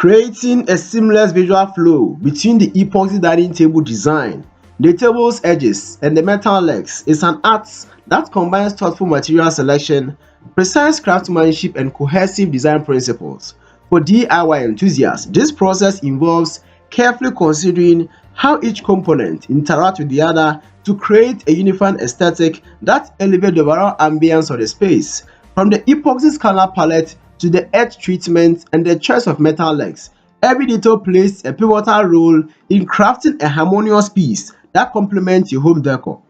Creating a seamless visual flow between the epoxy dining table design, the table's edges, and the metal legs is an art that combines thoughtful material selection, precise craftsmanship, and cohesive design principles. For DIY enthusiasts, this process involves carefully considering how each component interacts with the other to create a uniform aesthetic that elevates the overall ambience of the space. From the epoxy's color palette to the edge treatment and the choice of metal legs, every detail plays a pivotal role in crafting a harmonious piece that complements your home decor.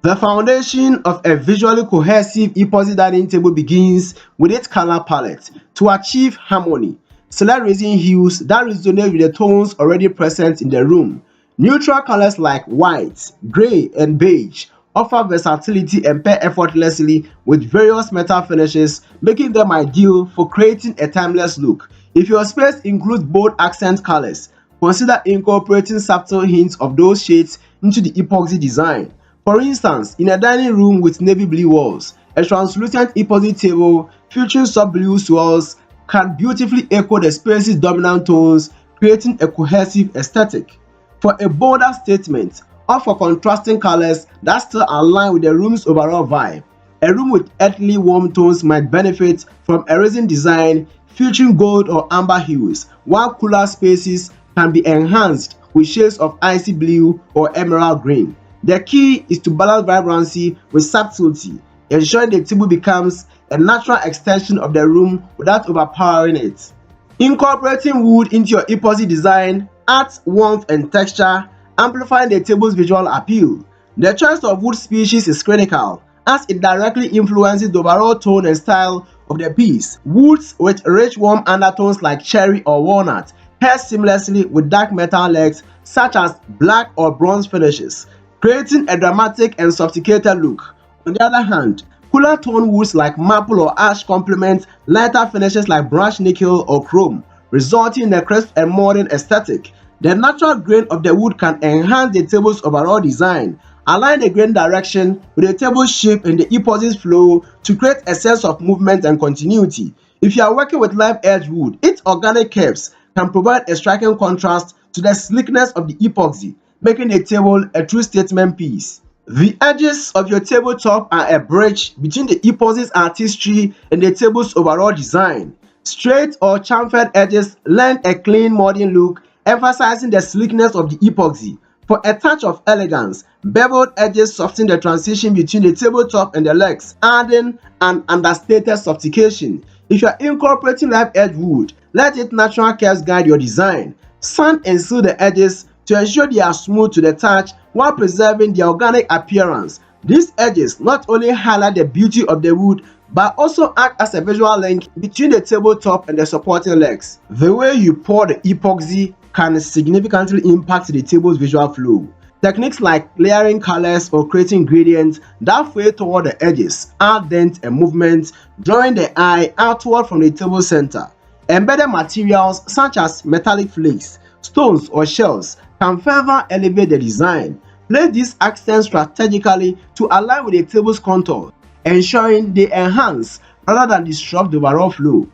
The foundation of a visually cohesive epoxy dining table begins with its color palette. To achieve harmony, select resin hues that resonate with the tones already present in the room. Neutral colors like white, gray, and beige offer versatility and pair effortlessly with various metal finishes, making them ideal for creating a timeless look. If your space includes bold accent colors, consider incorporating subtle hints of those shades into the epoxy design. For instance, in a dining room with navy blue walls, a translucent epoxy table featuring soft blue swirls can beautifully echo the space's dominant tones, creating a cohesive aesthetic. For a bolder statement, or for contrasting colors that still align with the room's overall vibe, a room with earthly warm tones might benefit from a resin design featuring gold or amber hues, while cooler spaces can be enhanced with shades of icy blue or emerald green. The key is to balance vibrancy with subtlety, ensuring the table becomes a natural extension of the room without overpowering it. Incorporating wood into your epoxy design adds warmth and texture, amplifying the table's visual appeal. The choice of wood species is critical, as it directly influences the overall tone and style of the piece. Woods with rich warm undertones like cherry or walnut pair seamlessly with dark metal legs such as black or bronze finishes, creating a dramatic and sophisticated look. On the other hand, cooler tone woods like maple or ash complement lighter finishes like brushed nickel or chrome, resulting in a crisp and modern aesthetic. The natural grain of the wood can enhance the table's overall design, align the grain direction with the table's shape and the epoxy's flow to create a sense of movement and continuity. If you are working with live edge wood, its organic curves can provide a striking contrast to the sleekness of the epoxy, making the table a true statement piece. The edges of your tabletop are a bridge between the epoxy's artistry and the table's overall design. Straight or chamfered edges lend a clean, modern look, emphasizing the sleekness of the epoxy. For a touch of elegance, beveled edges soften the transition between the tabletop and the legs, adding an understated sophistication. If you are incorporating live edge wood, let its natural curves guide your design. Sand and seal the edges to ensure they are smooth to the touch while preserving their organic appearance. These edges not only highlight the beauty of the wood, but also act as a visual link between the tabletop and the supporting legs. The way you pour the epoxy can significantly impact the table's visual flow. Techniques like layering colors or creating gradients that fade toward the edges add depth and movement, drawing the eye outward from the table center. Embedded materials such as metallic flakes, stones, or shells can further elevate the design. Place these accents strategically to align with the table's contour, ensuring they enhance rather than disrupt the overall flow.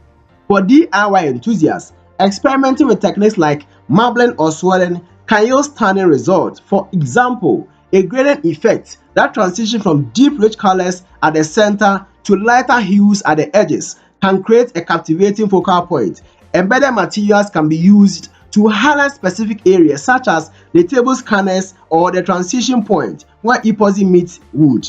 For DIY enthusiasts, experimenting with techniques like marbling or swirling can yield stunning results. For example, a gradient effect that transitions from deep rich colors at the center to lighter hues at the edges can create a captivating focal point. Embedded materials can be used to highlight specific areas such as the table's corners or the transition point where epoxy meets wood.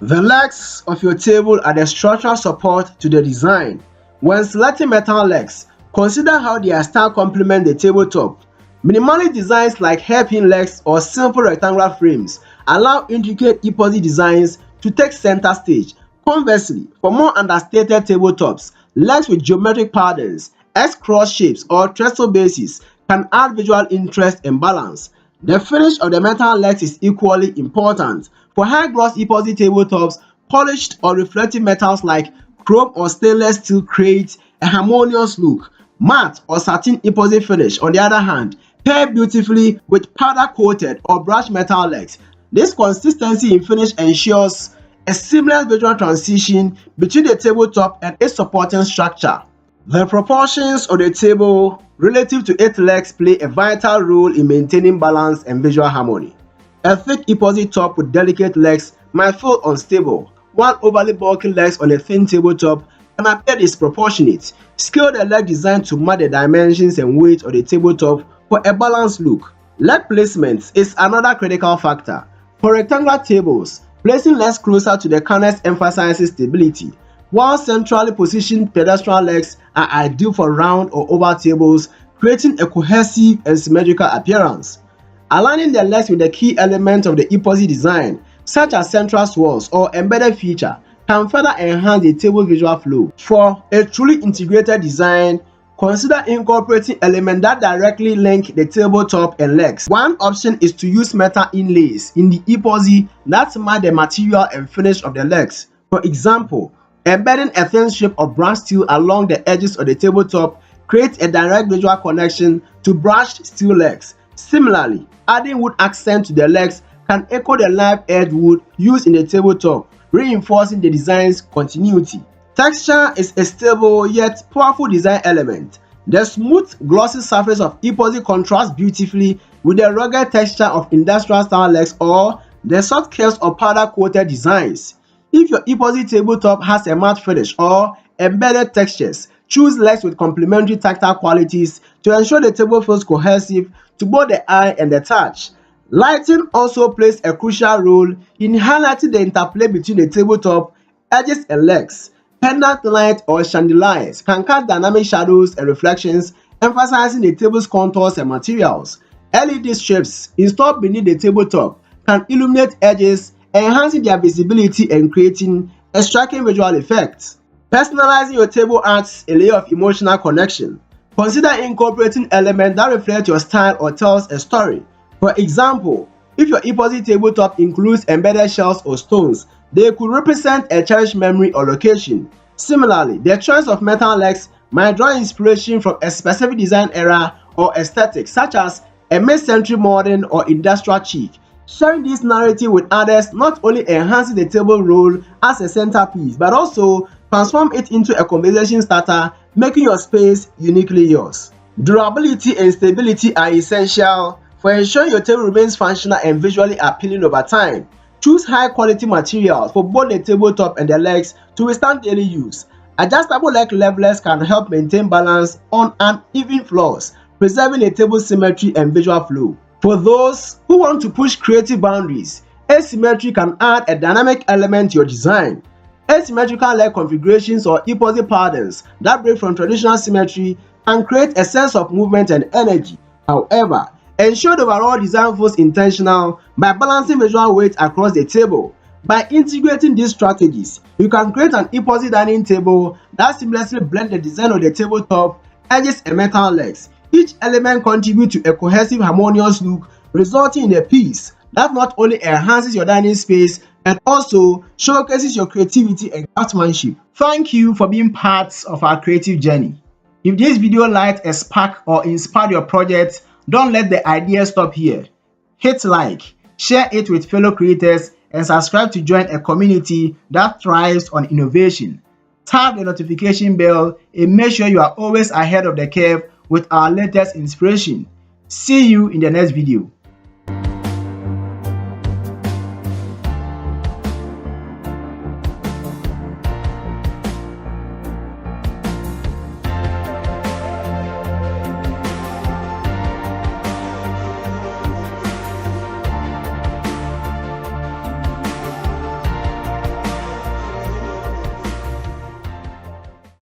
The legs of your table are the structural support to the design. When selecting metal legs, consider how their style complement the tabletop. Minimalist designs like hairpin legs or simple rectangular frames allow intricate epoxy designs to take center stage. Conversely, for more understated tabletops, legs with geometric patterns, S-cross shapes, or trestle bases can add visual interest and balance. The finish of the metal legs is equally important. For high-gloss epoxy tabletops, polished or reflective metals like chrome or stainless steel create a harmonious look. Matte or satin epoxy finish, on the other hand, pair beautifully with powder-coated or brushed metal legs. This consistency in finish ensures a seamless visual transition between the tabletop and its supporting structure. The proportions of the table relative to its legs play a vital role in maintaining balance and visual harmony. A thick epoxy top with delicate legs might feel unstable, while overly bulky legs on a thin tabletop can appear disproportionate. Scale the leg design to match the dimensions and weight of the tabletop for a balanced look. Leg placement is another critical factor. For rectangular tables, placing legs closer to the corners emphasizes stability, while centrally positioned pedestrian legs are ideal for round or oval tables, creating a cohesive and symmetrical appearance. Aligning the legs with the key elements of the epoxy design, such as central swirls or embedded feature, can further enhance the table's visual flow. For a truly integrated design, consider incorporating elements that directly link the tabletop and legs. One option is to use metal inlays in the epoxy that match the material and finish of the legs. For example, embedding a thin strip of brushed steel along the edges of the tabletop creates a direct visual connection to brushed steel legs. Similarly, adding wood accent to the legs can echo the live edge wood used in the tabletop, reinforcing the design's continuity. Texture is a stable yet powerful design element. The smooth, glossy surface of epoxy contrasts beautifully with the rugged texture of industrial-style legs or the soft curves of powder-coated designs. If your epoxy tabletop has a matte finish or embedded textures, choose legs with complementary tactile qualities to ensure the table feels cohesive to both the eye and the touch. Lighting also plays a crucial role in highlighting the interplay between the tabletop, edges and legs. Pendant light or chandeliers can cast dynamic shadows and reflections, emphasizing the table's contours and materials. LED strips installed beneath the tabletop can illuminate edges, enhancing their visibility and creating a striking visual effect. Personalizing your table adds a layer of emotional connection. Consider incorporating elements that reflect your style or tells a story. For example, if your epoxy tabletop includes embedded shells or stones, they could represent a cherished memory or location. Similarly, the choice of metal legs might draw inspiration from a specific design era or aesthetic, such as a mid-century modern or industrial chic. Sharing this narrative with others not only enhances the table role as a centerpiece, but also transforms it into a conversation starter, making your space uniquely yours. Durability and stability are essential for ensuring your table remains functional and visually appealing over time. Choose high-quality materials for both the tabletop and the legs to withstand daily use. Adjustable leg levelers can help maintain balance on uneven floors, preserving the table's symmetry and visual flow. For those who want to push creative boundaries, asymmetry can add a dynamic element to your design. Asymmetrical leg configurations or epoxy patterns that break from traditional symmetry can create a sense of movement and energy. However, ensure the overall design feels intentional by balancing visual weight across the table. By integrating these strategies, you can create an epoxy dining table that seamlessly blends the design of the tabletop, edges and metal legs. Each element contributes to a cohesive, harmonious look, resulting in a piece that not only enhances your dining space and also showcases your creativity and craftsmanship. Thank you for being part of our creative journey. If this video lighted a spark or inspired your project, don't let the idea stop here. Hit like, share it with fellow creators, and subscribe to join a community that thrives on innovation. Tap the notification bell and make sure you are always ahead of the curve with our latest inspiration. See you in the next video.